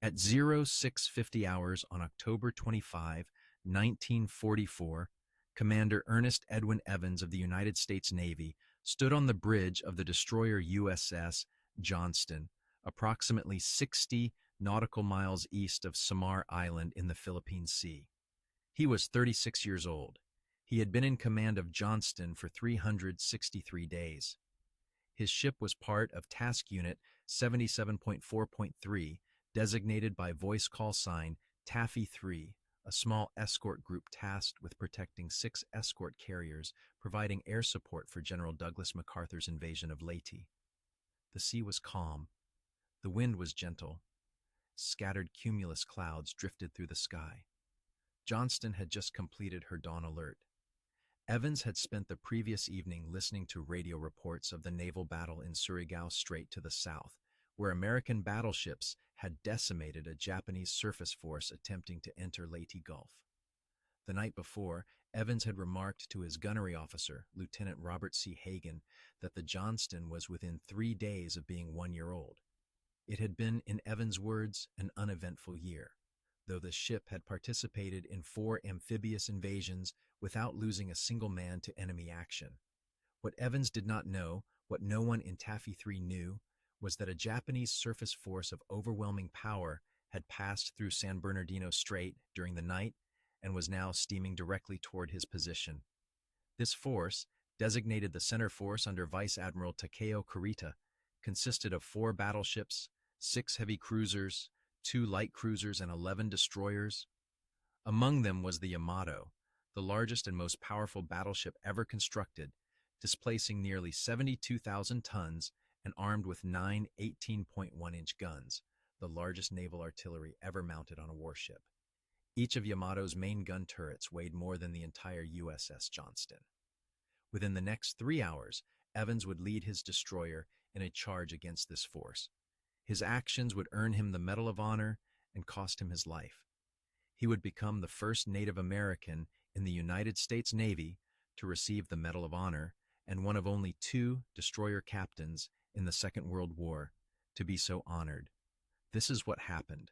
At 0650 hours on October 25, 1944, Commander Ernest Edwin Evans of the United States Navy stood on the bridge of the destroyer USS Johnston, approximately 60 nautical miles east of Samar Island in the Philippine Sea. He was 36 years old. He had been in command of Johnston for 363 days. His ship was part of Task Unit 77.4.3, designated by voice call sign Taffy 3, a small escort group tasked with protecting 6 escort carriers, providing air support for General Douglas MacArthur's invasion of Leyte. The sea was calm. The wind was gentle. Scattered cumulus clouds drifted through the sky. Johnston had just completed her dawn alert. Evans had spent the previous evening listening to radio reports of the naval battle in Surigao Strait to the south, where American battleships had decimated a Japanese surface force attempting to enter Leyte Gulf. The night before, Evans had remarked to his gunnery officer, Lieutenant Robert C. Hagan, that the Johnston was within 3 days of being 1 year old. It had been, in Evans' words, an uneventful year, though the ship had participated in 4 amphibious invasions without losing a single man to enemy action. What Evans did not know, what no one in Taffy 3 knew, was that a Japanese surface force of overwhelming power had passed through San Bernardino Strait during the night and was now steaming directly toward his position. This force, designated the center force under Vice Admiral Takeo Kurita, consisted of 4 battleships, 6 heavy cruisers, 2 light cruisers, and 11 destroyers. Among them was the Yamato, the largest and most powerful battleship ever constructed, displacing nearly 72,000 tons and armed with 9 18.1-inch guns, the largest naval artillery ever mounted on a warship. Each of Yamato's main gun turrets weighed more than the entire USS Johnston. Within the next 3 hours, Evans would lead his destroyer in a charge against this force. His actions would earn him the Medal of Honor and cost him his life. He would become the first Native American in the United States Navy to receive the Medal of Honor and one of only 2 destroyer captains in the Second World War to be so honored. This is what happened.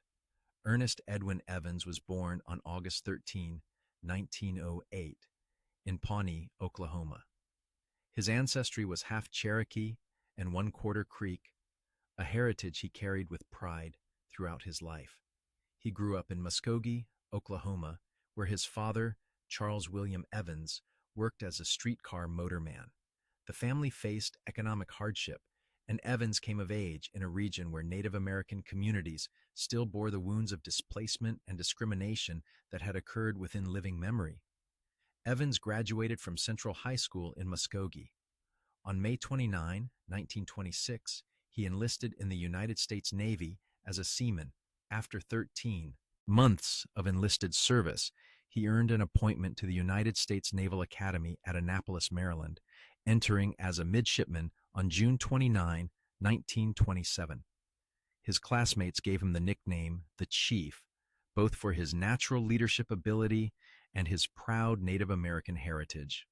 Ernest Edwin Evans was born on August 13, 1908, in Pawnee, Oklahoma. His ancestry was half Cherokee and 1/4 Creek, a heritage he carried with pride throughout his life. He grew up in Muskogee, Oklahoma, where his father, Charles William Evans, worked as a streetcar motorman. The family faced economic hardship, and Evans came of age in a region where Native American communities still bore the wounds of displacement and discrimination that had occurred within living memory. Evans graduated from Central High School in Muskogee. On May 29, 1926, he enlisted in the United States Navy as a seaman. After 13 months of enlisted service, he earned an appointment to the United States Naval Academy at Annapolis, Maryland, entering as a midshipman on June 29, 1927. His classmates gave him the nickname the Chief, both for his natural leadership ability and his proud Native American heritage.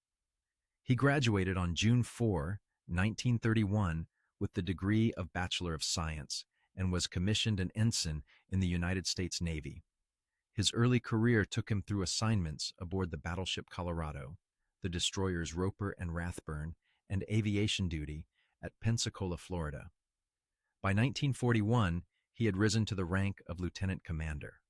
He graduated on June 4, 1931, with the degree of Bachelor of Science and was commissioned an ensign in the United States Navy. His early career took him through assignments aboard the Battleship Colorado, the destroyers Roper and Rathburn, and aviation duty at Pensacola, Florida. By 1941, he had risen to the rank of lieutenant commander.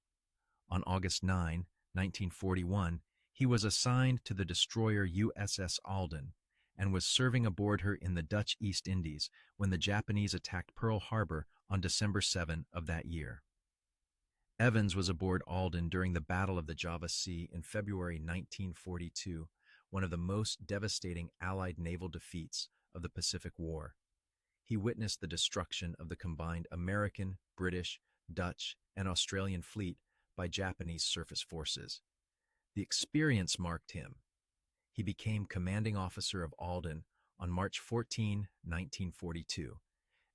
On August 9, 1941, he was assigned to the destroyer USS Alden and was serving aboard her in the Dutch East Indies when the Japanese attacked Pearl Harbor on December 7 of that year. Evans was aboard Alden during the Battle of the Java Sea in February 1942, one of the most devastating Allied naval defeats of the Pacific War. He witnessed the destruction of the combined American, British, Dutch, and Australian fleet by Japanese surface forces. The experience marked him. He became commanding officer of Alden on March 14, 1942,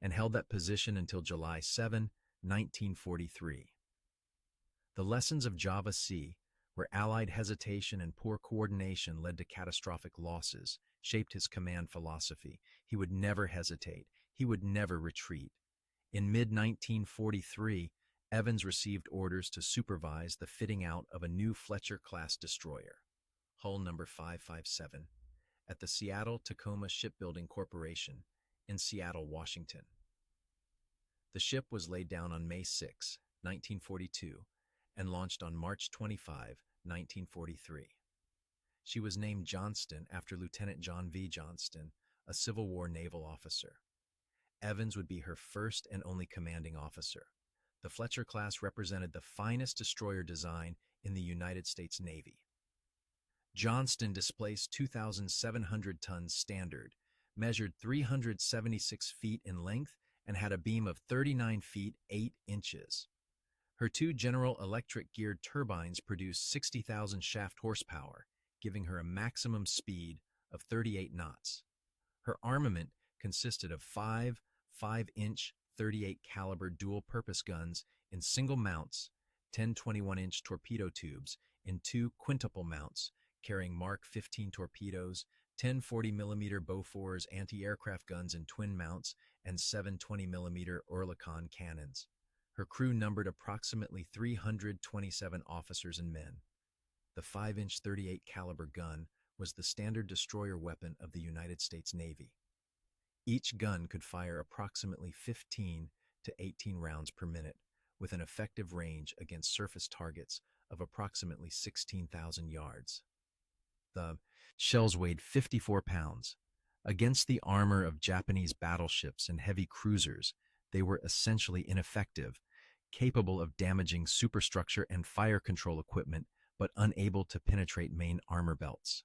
and held that position until July 7, 1943. The lessons of Java Sea, where Allied hesitation and poor coordination led to catastrophic losses, shaped his command philosophy. He would never hesitate. He would never retreat. In mid-1943, Evans received orders to supervise the fitting out of a new Fletcher-class destroyer, hull number 557, at the Seattle-Tacoma Shipbuilding Corporation in Seattle, Washington. The ship was laid down on May 6, 1942, and launched on March 25, 1943. She was named Johnston after Lieutenant John V. Johnston, a Civil War naval officer. Evans would be her first and only commanding officer. The Fletcher class represented the finest destroyer design in the United States Navy. Johnston displaced 2,700 tons standard, measured 376 feet in length, and had a beam of 39 feet 8 inches. Her two General Electric geared turbines produced 60,000 shaft horsepower, giving her a maximum speed of 38 knots. Her armament consisted of five 5-inch 38 caliber dual-purpose guns in single mounts, 10 21-inch torpedo tubes in two quintuple mounts, carrying Mark 15 torpedoes, 10 40mm Bofors anti-aircraft guns in twin mounts, and 7 20mm Oerlikon cannons. Her crew numbered approximately 327 officers and men. The 5-inch 38 caliber gun was the standard destroyer weapon of the United States Navy. Each gun could fire approximately 15 to 18 rounds per minute, with an effective range against surface targets of approximately 16,000 yards. The shells weighed 54 pounds. Against the armor of Japanese battleships and heavy cruisers, they were essentially ineffective, capable of damaging superstructure and fire control equipment, but unable to penetrate main armor belts.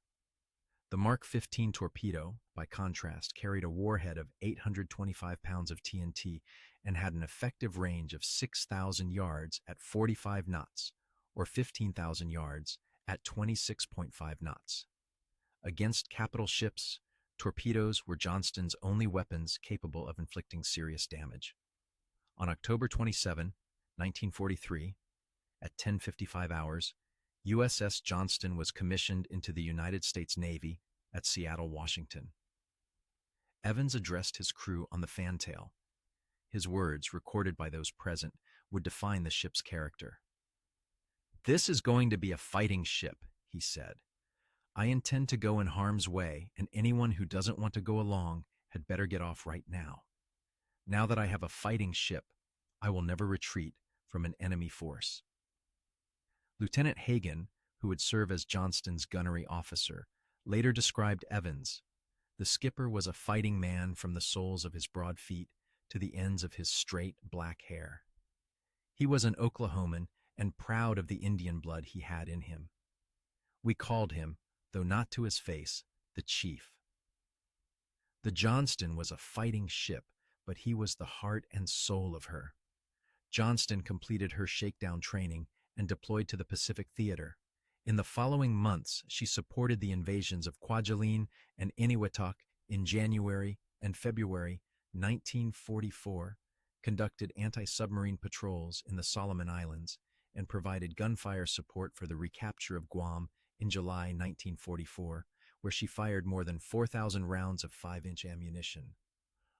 The Mark 15 torpedo, by contrast, carried a warhead of 825 pounds of TNT and had an effective range of 6,000 yards at 45 knots, or 15,000 yards at 26.5 knots. Against capital ships, torpedoes were Johnston's only weapons capable of inflicting serious damage. On October 27, 1943, at 10:55 hours, USS Johnston was commissioned into the United States Navy at Seattle, Washington. Evans addressed his crew on the fantail. His words, recorded by those present, would define the ship's character. "This is going to be a fighting ship," he said. "I intend to go in harm's way, and anyone who doesn't want to go along had better get off right now. Now that I have a fighting ship, I will never retreat from an enemy force." Lieutenant Hagen, who would serve as Johnston's gunnery officer, later described Evans. The skipper was a fighting man from the soles of his broad feet to the ends of his straight black hair. He was an Oklahoman and proud of the Indian blood he had in him. We called him, though not to his face, the Chief. The Johnston was a fighting ship, but he was the heart and soul of her. Johnston completed her shakedown training and deployed to the Pacific Theater. In the following months, she supported the invasions of Kwajalein and Eniwetok in January and February 1944, conducted anti-submarine patrols in the Solomon Islands, and provided gunfire support for the recapture of Guam in July 1944, where she fired more than 4,000 rounds of 5-inch ammunition.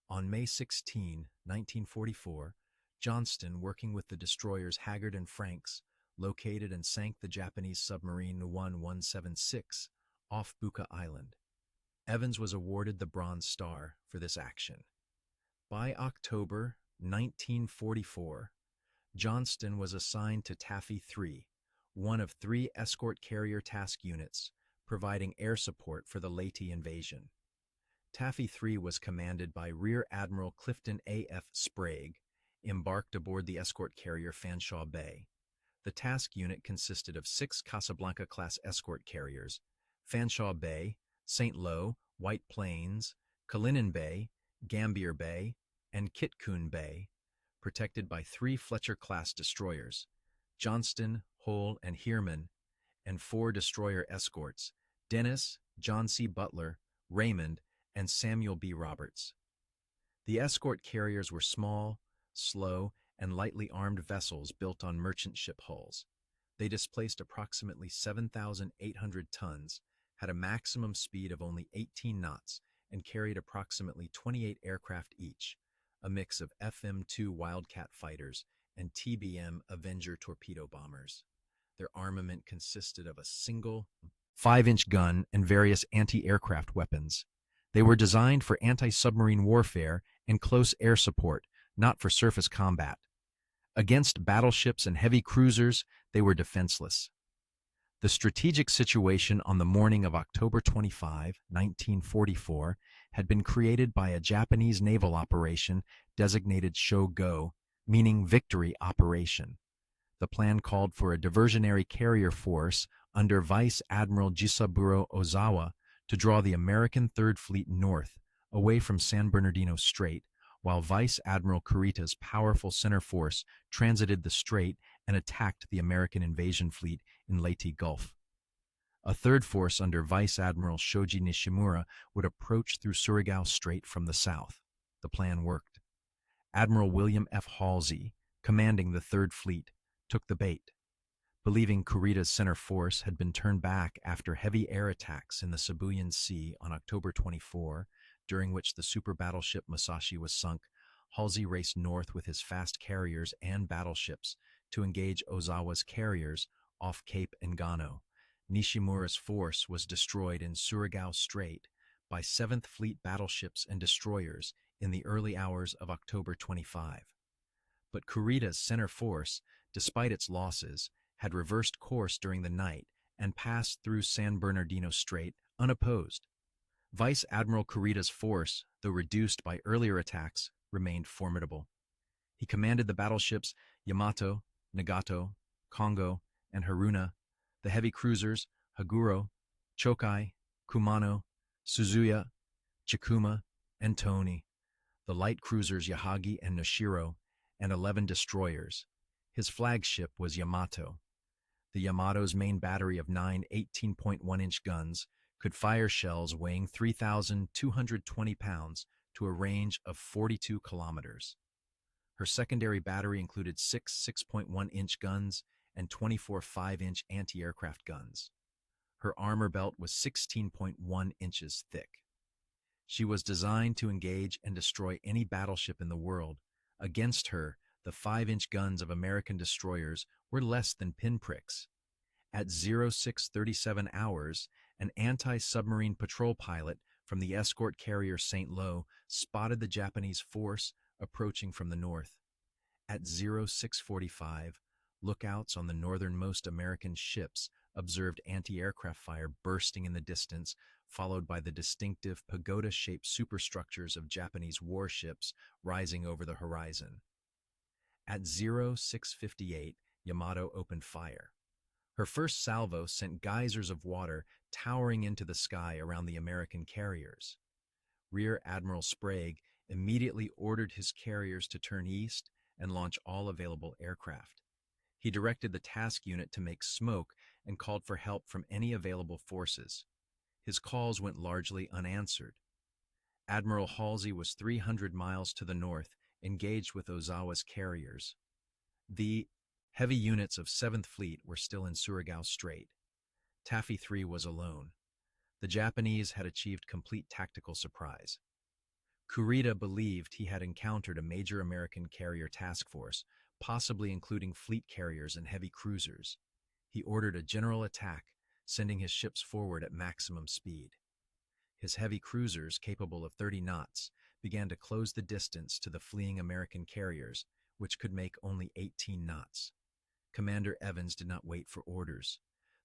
On May 16, 1944, Johnston, working with the destroyers Haggard and Franks, located and sank the Japanese submarine 1176 off Buka Island. Evans was awarded the Bronze Star for this action. By October 1944, Johnston was assigned to Taffy 3, one of 3 escort carrier task units, providing air support for the Leyte invasion. Taffy 3 was commanded by Rear Admiral Clifton A.F. Sprague, embarked aboard the escort carrier Fanshawe Bay. The task unit consisted of 6 Casablanca-class escort carriers, Fanshawe Bay, St. Lo, White Plains, Kalinan Bay, Gambier Bay, and Kitcoon Bay, protected by 3 Fletcher-class destroyers, Johnston, Hull, and Heermann, and 4 destroyer escorts, Dennis, John C. Butler, Raymond, and Samuel B. Roberts. The escort carriers were small, slow, and lightly armed vessels built on merchant ship hulls. They displaced approximately 7,800 tons, had a maximum speed of only 18 knots, and carried approximately 28 aircraft each, a mix of FM-2 Wildcat fighters and TBM Avenger torpedo bombers. Their armament consisted of a single 5-inch gun and various anti-aircraft weapons. They were designed for anti-submarine warfare and close air support, not for surface combat. Against battleships and heavy cruisers, they were defenseless. The strategic situation on the morning of October 25, 1944, had been created by a Japanese naval operation designated Shogo, meaning victory operation. The plan called for a diversionary carrier force under Vice Admiral Jisaburo Ozawa to draw the American Third Fleet north, away from San Bernardino Strait, while Vice Admiral Kurita's powerful center force transited the strait and attacked the American invasion fleet in Leyte Gulf. A third force under Vice Admiral Shoji Nishimura would approach through Surigao Strait from the south. The plan worked. Admiral William F. Halsey, commanding the Third Fleet, took the bait. Believing Kurita's center force had been turned back after heavy air attacks in the Sibuyan Sea on October 24, during which the super battleship Musashi was sunk, Halsey raced north with his fast carriers and battleships to engage Ozawa's carriers off Cape Engano. Nishimura's force was destroyed in Surigao Strait by 7th Fleet battleships and destroyers in the early hours of October 25. But Kurita's center force, despite its losses, had reversed course during the night and passed through San Bernardino Strait unopposed. Vice Admiral Kurita's force, though reduced by earlier attacks, remained formidable. He commanded the battleships Yamato, Nagato, Kongo, and Haruna, the heavy cruisers Haguro, Chokai, Kumano, Suzuya, Chikuma, and Toni, the light cruisers Yahagi and Noshiro, and 11 destroyers. His flagship was Yamato. The Yamato's main battery of 9 18.1-inch guns could fire shells weighing 3,220 pounds to a range of 42 kilometers. Her secondary battery included 6 6.1-inch guns and 24 5-inch anti-aircraft guns. Her armor belt was 16.1 inches thick. She was designed to engage and destroy any battleship in the world. Against her, the 5-inch guns of American destroyers were less than pinpricks. At 0637 hours, an anti-submarine patrol pilot from the escort carrier St. Lo spotted the Japanese force approaching from the north. At 0645, lookouts on the northernmost American ships observed anti-aircraft fire bursting in the distance, followed by the distinctive pagoda-shaped superstructures of Japanese warships rising over the horizon. At 0658, Yamato opened fire. Her first salvo sent geysers of water towering into the sky around the American carriers. Rear Admiral Sprague immediately ordered his carriers to turn east and launch all available aircraft. He directed the task unit to make smoke and called for help from any available forces. His calls went largely unanswered. Admiral Halsey was 300 miles to the north, engaged with Ozawa's carriers. The heavy units of 7th Fleet were still in Surigao Strait. Taffy 3 was alone. The Japanese had achieved complete tactical surprise. Kurita believed he had encountered a major American carrier task force, possibly including fleet carriers and heavy cruisers. He ordered a general attack, sending his ships forward at maximum speed. His heavy cruisers, capable of 30 knots, began to close the distance to the fleeing American carriers, which could make only 18 knots. Commander Evans did not wait for orders.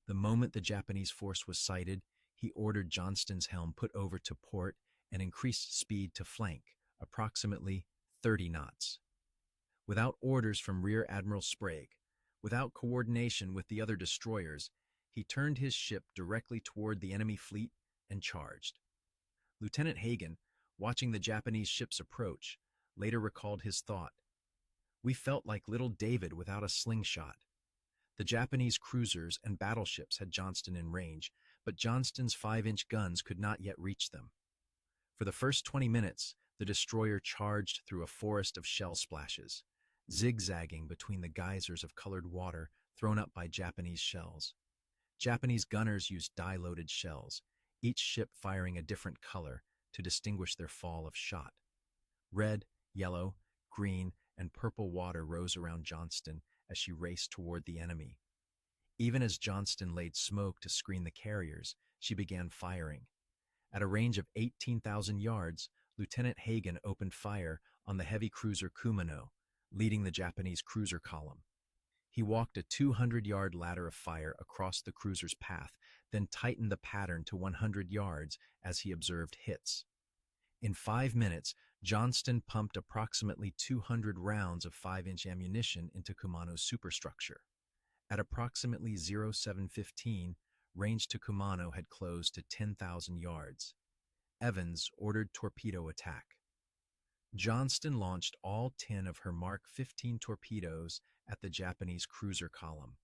The moment the Japanese force was sighted, he ordered Johnston's helm put over to port and increased speed to flank, approximately 30 knots. Without orders from Rear Admiral Sprague, without coordination with the other destroyers, he turned his ship directly toward the enemy fleet and charged. Lieutenant Hagen, watching the Japanese ships approach, later recalled his thought. "We felt like little David without a slingshot." The Japanese cruisers and battleships had Johnston in range, but Johnston's 5-inch guns could not yet reach them. For the first 20 minutes, the destroyer charged through a forest of shell splashes, zigzagging between the geysers of colored water thrown up by Japanese shells. Japanese gunners used dye-loaded shells, each ship firing a different color to distinguish their fall of shot. Red, yellow, green, and purple water rose around Johnston as she raced toward the enemy. Even as Johnston laid smoke to screen the carriers, she began firing. At a range of 18,000 yards, Lieutenant Hagen opened fire on the heavy cruiser Kumano, leading the Japanese cruiser column. He walked a 200-yard ladder of fire across the cruiser's path, then tightened the pattern to 100 yards as he observed hits. In 5 minutes, Johnston pumped approximately 200 rounds of 5-inch ammunition into Kumano's superstructure. At approximately 0715, range to Kumano had closed to 10,000 yards. Evans ordered torpedo attack. Johnston launched all 10 of her Mark 15 torpedoes at the Japanese cruiser column.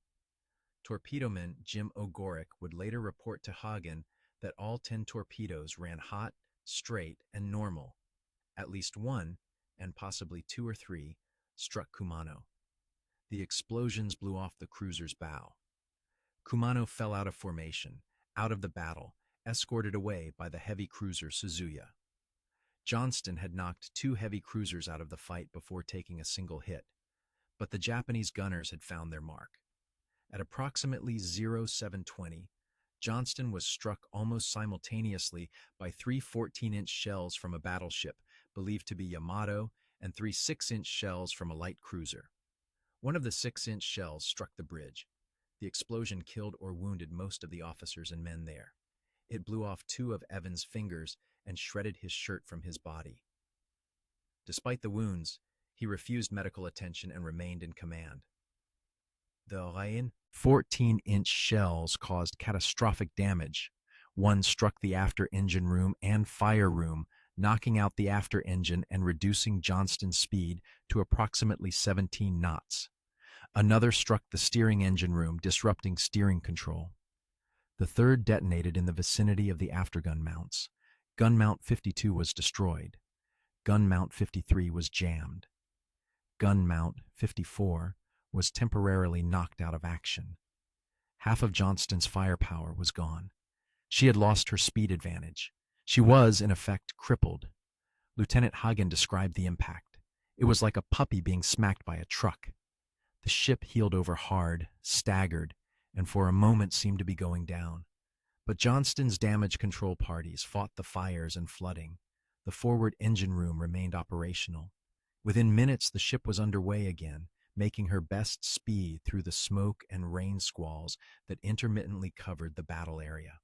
Torpedoman Jim O'Gorick would later report to Hagen that all 10 torpedoes ran hot, straight, and normal. At least one, and possibly 2 or 3, struck Kumano. The explosions blew off the cruiser's bow. Kumano fell out of formation, out of the battle, escorted away by the heavy cruiser Suzuya. Johnston had knocked 2 heavy cruisers out of the fight before taking a single hit, but the Japanese gunners had found their mark. At approximately 0720, Johnston was struck almost simultaneously by 3 14-inch shells from a battleship, believed to be Yamato, and 3 6-inch shells from a light cruiser. One of the 6-inch shells struck the bridge. The explosion killed or wounded most of the officers and men there. It blew off 2 of Evans' fingers and shredded his shirt from his body. Despite the wounds, he refused medical attention and remained in command. The Orion 14-inch shells caused catastrophic damage. One struck the after engine room and fire room, knocking out the after engine and reducing Johnston's speed to approximately 17 knots. Another struck the steering engine room, disrupting steering control. The third detonated in the vicinity of the aftergun mounts. Gun mount 52 was destroyed. Gun mount 53 was jammed. Gun mount 54 was temporarily knocked out of action. Half of Johnston's firepower was gone. She had lost her speed advantage. She was, in effect, crippled. Lieutenant Hagen described the impact. It was like a puppy being smacked by a truck. The ship heeled over hard, staggered, and for a moment seemed to be going down. But Johnston's damage control parties fought the fires and flooding. The forward engine room remained operational. Within minutes, the ship was underway again, making her best speed through the smoke and rain squalls that intermittently covered the battle area.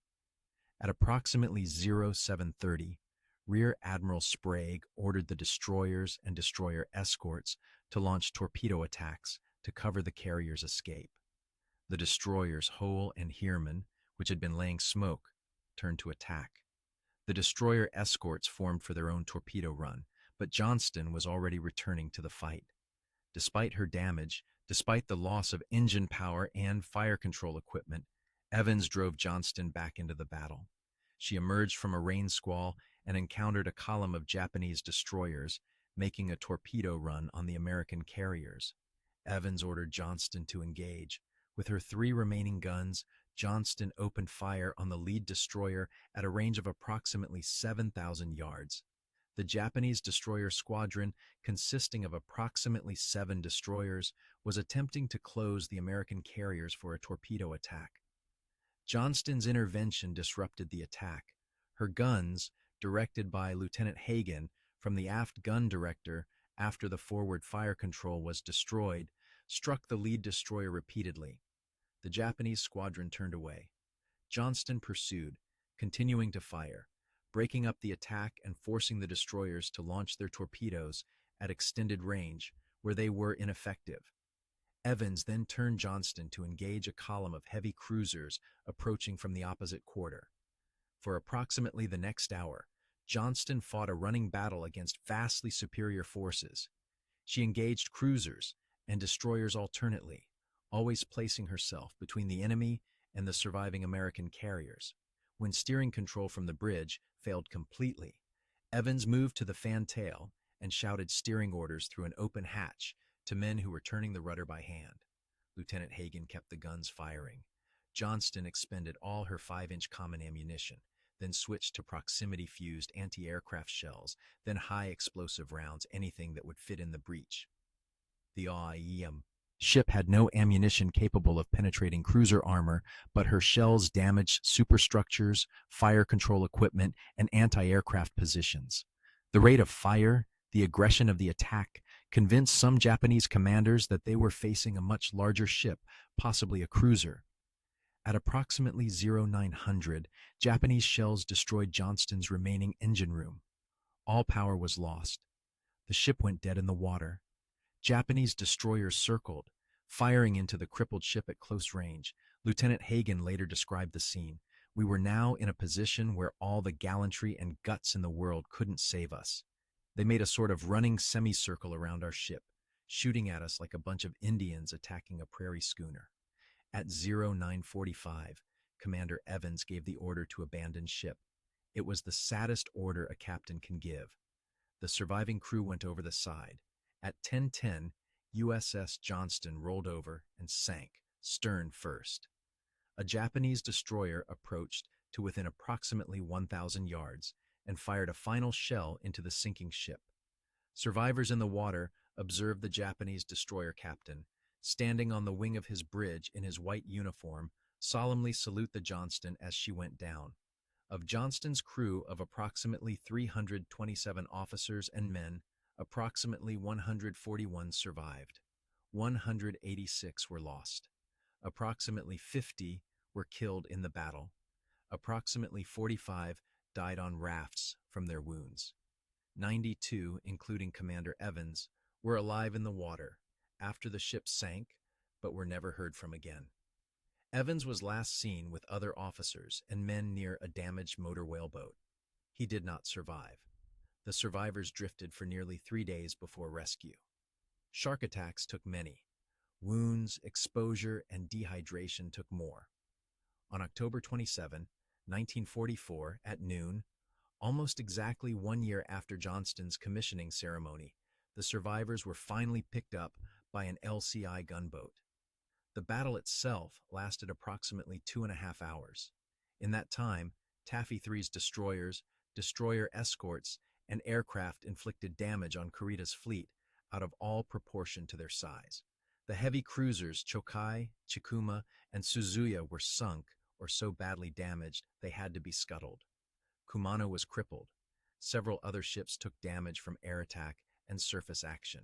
At approximately 0730, Rear Admiral Sprague ordered the destroyers and destroyer escorts to launch torpedo attacks to cover the carrier's escape. The destroyers Hole and Heerman, which had been laying smoke, turned to attack. The destroyer escorts formed for their own torpedo run, but Johnston was already returning to the fight. Despite her damage, despite the loss of engine power and fire control equipment, Evans drove Johnston back into the battle. She emerged from a rain squall and encountered a column of Japanese destroyers, making a torpedo run on the American carriers. Evans ordered Johnston to engage. With her 3 remaining guns, Johnston opened fire on the lead destroyer at a range of approximately 7,000 yards. The Japanese destroyer squadron, consisting of approximately 7 destroyers, was attempting to close the American carriers for a torpedo attack. Johnston's intervention disrupted the attack. Her guns, directed by Lieutenant Hagen from the aft gun director after the forward fire control was destroyed, struck the lead destroyer repeatedly. The Japanese squadron turned away. Johnston pursued, continuing to fire, breaking up the attack and forcing the destroyers to launch their torpedoes at extended range, where they were ineffective. Evans then turned Johnston to engage a column of heavy cruisers approaching from the opposite quarter. For approximately the next hour, Johnston fought a running battle against vastly superior forces. She engaged cruisers and destroyers alternately, always placing herself between the enemy and the surviving American carriers. When steering control from the bridge failed completely, Evans moved to the fantail and shouted steering orders through an open hatch to men who were turning the rudder by hand. Lieutenant Hagen kept the guns firing. Johnston expended all her 5-inch common ammunition, then switched to proximity-fused anti-aircraft shells, then high explosive rounds, anything that would fit in the breech. The AIM ship had no ammunition capable of penetrating cruiser armor, but her shells damaged superstructures, fire control equipment, and anti-aircraft positions. The rate of fire, the aggression of the attack, convinced some Japanese commanders that they were facing a much larger ship, possibly a cruiser. At approximately 0900, Japanese shells destroyed Johnston's remaining engine room. All power was lost. The ship went dead in the water. Japanese destroyers circled, firing into the crippled ship at close range. Lieutenant Hagen later described the scene. We were now in a position where all the gallantry and guts in the world couldn't save us. They made a sort of running semicircle around our ship, shooting at us like a bunch of Indians attacking a prairie schooner. At 0945, Commander Evans gave the order to abandon ship. It was the saddest order a captain can give. The surviving crew went over the side. At 10:10, USS Johnston rolled over and sank, stern first. A Japanese destroyer approached to within approximately 1,000 yards and fired a final shell into the sinking ship. Survivors in the water observed the Japanese destroyer captain, standing on the wing of his bridge in his white uniform, solemnly salute the Johnston as she went down. Of Johnston's crew of approximately 327 officers and men, approximately 141 survived. 186 were lost. Approximately 50 were killed in the battle. Approximately 45 died on rafts from their wounds. 92, including Commander Evans, were alive in the water after the ship sank, but were never heard from again. Evans was last seen with other officers and men near a damaged motor whaleboat. He did not survive. The survivors drifted for nearly 3 days before rescue. Shark attacks took many. Wounds, exposure, and dehydration took more. On October 27, 1944, at noon, almost exactly 1 year after Johnston's commissioning ceremony, the survivors were finally picked up by an LCI gunboat. The battle itself lasted approximately 2.5 hours. In that time, Taffy 3's destroyers, destroyer escorts, and aircraft inflicted damage on Kurita's fleet out of all proportion to their size. The heavy cruisers Chokai, Chikuma, and Suzuya were sunk or so badly damaged they had to be scuttled. Kumano was crippled. Several other ships took damage from air attack and surface action.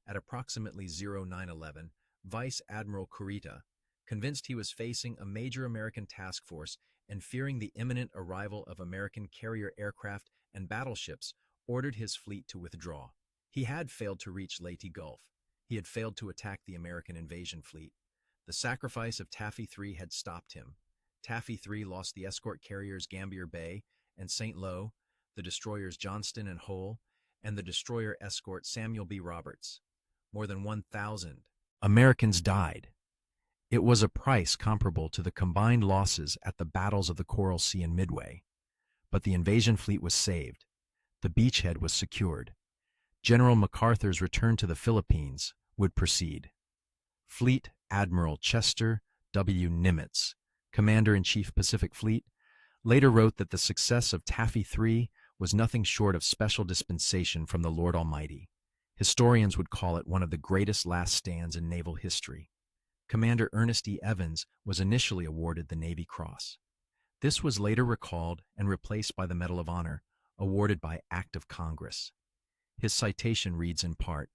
At approximately 0911, Vice Admiral Kurita, convinced he was facing a major American task force and fearing the imminent arrival of American carrier aircraft and battleships, ordered his fleet to withdraw. He had failed to reach Leyte Gulf. He had failed to attack the American invasion fleet. The sacrifice of Taffy 3 had stopped him. Taffy 3 lost the escort carriers Gambier Bay and St. Lo, the destroyers Johnston and Hull, and the destroyer escort Samuel B. Roberts. More than 1,000 Americans died. It was a price comparable to the combined losses at the battles of the Coral Sea and Midway. But the invasion fleet was saved. The beachhead was secured. General MacArthur's return to the Philippines would proceed. Fleet Admiral Chester W. Nimitz, Commander-in-Chief Pacific Fleet, later wrote that the success of Taffy 3 was nothing short of special dispensation from the Lord Almighty. Historians would call it one of the greatest last stands in naval history. Commander Ernest E. Evans was initially awarded the Navy Cross. This was later recalled and replaced by the Medal of Honor, awarded by Act of Congress. His citation reads in part,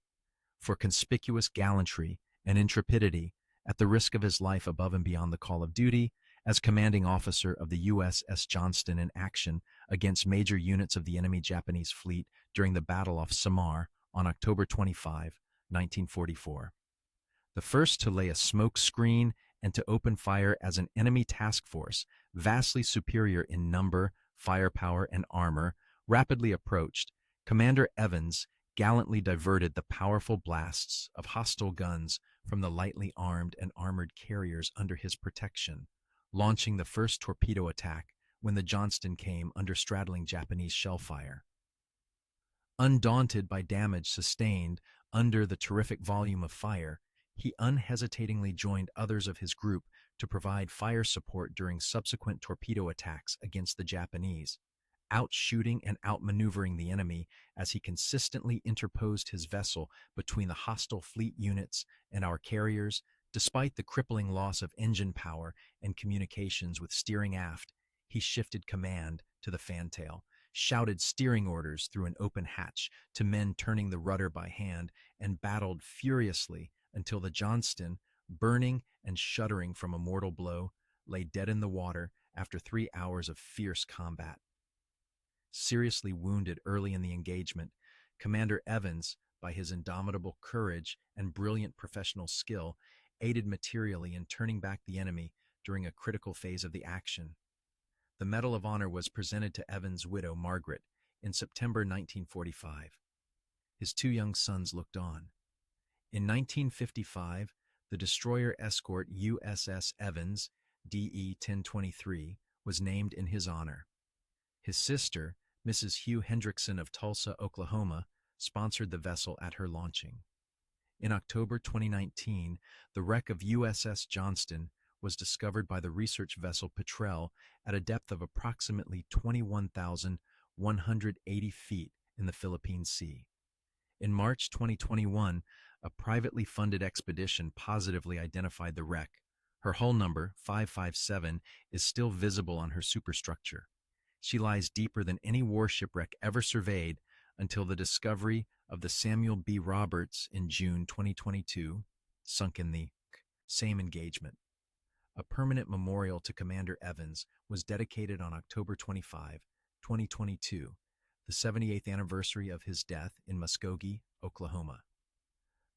"For conspicuous gallantry and intrepidity at the risk of his life above and beyond the call of duty, as commanding officer of the USS Johnston in action against major units of the enemy Japanese fleet during the Battle off Samar on October 25, 1944. The first to lay a smoke screen and to open fire as an enemy task force, vastly superior in number, firepower, and armor, rapidly approached, Commander Evans gallantly diverted the powerful blasts of hostile guns from the lightly armed and armored carriers under his protection, launching the first torpedo attack when the Johnston came under straddling Japanese shell fire. Undaunted by damage sustained under the terrific volume of fire, he unhesitatingly joined others of his group to provide fire support during subsequent torpedo attacks against the Japanese. outshooting and outmaneuvering the enemy as he consistently interposed his vessel between the hostile fleet units and our carriers. Despite the crippling loss of engine power and communications with steering aft, he shifted command to the fantail, shouted steering orders through an open hatch to men turning the rudder by hand, and battled furiously until the Johnston, burning and shuddering from a mortal blow, lay dead in the water after 3 hours of fierce combat. Seriously wounded early in the engagement, Commander Evans, by his indomitable courage and brilliant professional skill, aided materially in turning back the enemy during a critical phase of the action. The Medal of Honor was presented to Evans' widow, Margaret, in September 1945. His 2 young sons looked on. In 1955, the destroyer escort USS Evans, DE 1023, was named in his honor. His sister, Mrs. Hugh Hendrickson of Tulsa, Oklahoma, sponsored the vessel at her launching. In October 2019, the wreck of USS Johnston was discovered by the research vessel Petrel at a depth of approximately 21,180 feet in the Philippine Sea. In March 2021, a privately funded expedition positively identified the wreck. Her hull number, 557, is still visible on her superstructure. She lies deeper than any warship wreck ever surveyed until the discovery of the Samuel B. Roberts in June 2022, sunk in the same engagement. A permanent memorial to Commander Evans was dedicated on October 25, 2022, the 78th anniversary of his death in Muskogee, Oklahoma.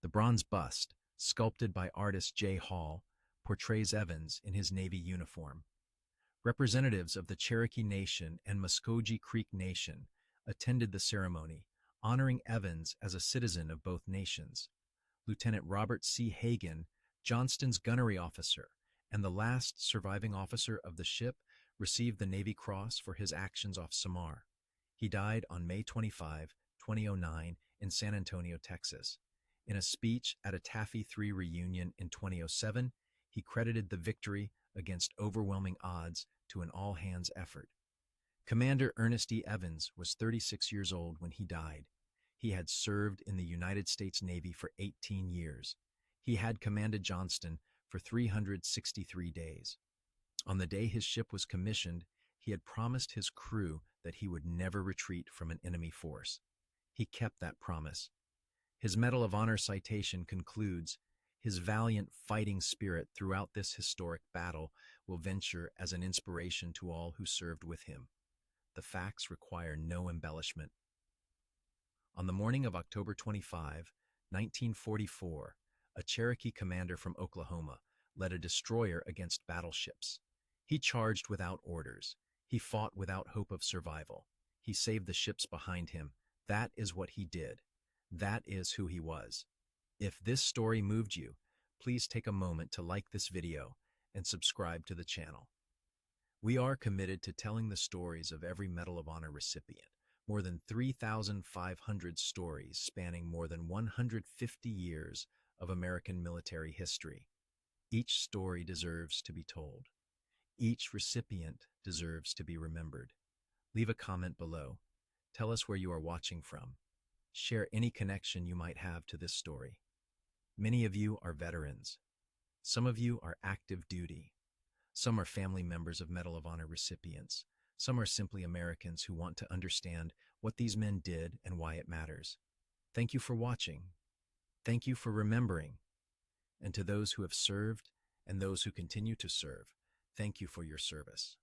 The bronze bust, sculpted by artist J. Hall, portrays Evans in his Navy uniform. Representatives of the Cherokee Nation and Muskogee Creek Nation attended the ceremony, honoring Evans as a citizen of both nations. Lieutenant Robert C. Hagan, Johnston's gunnery officer and the last surviving officer of the ship, received the Navy Cross for his actions off Samar. He died on May 25, 2009, in San Antonio, Texas. In a speech at a Taffy 3 reunion in 2007, he credited the victory against overwhelming odds to an all-hands effort. Commander Ernest E. Evans was 36 years old when he died. He had served in the United States Navy for 18 years. He had commanded Johnston for 363 days. On the day his ship was commissioned, he had promised his crew that he would never retreat from an enemy force. He kept that promise. His Medal of Honor citation concludes, "His valiant fighting spirit throughout this historic battle will venture as an inspiration to all who served with him. The facts require no embellishment." On the morning of October 25, 1944, a Cherokee commander from Oklahoma led a destroyer against battleships. He charged without orders. He fought without hope of survival. He saved the ships behind him. That is what he did. That is who he was. If this story moved you, please take a moment to like this video and subscribe to the channel. We are committed to telling the stories of every Medal of Honor recipient, more than 3,500 stories spanning more than 150 years of American military history. Each story deserves to be told. Each recipient deserves to be remembered. Leave a comment below. Tell us where you are watching from. Share any connection you might have to this story. Many of you are veterans. Some of you are active duty. Some are family members of Medal of Honor recipients. Some are simply Americans who want to understand what these men did and why it matters. Thank you for watching. Thank you for remembering. And to those who have served and those who continue to serve, thank you for your service.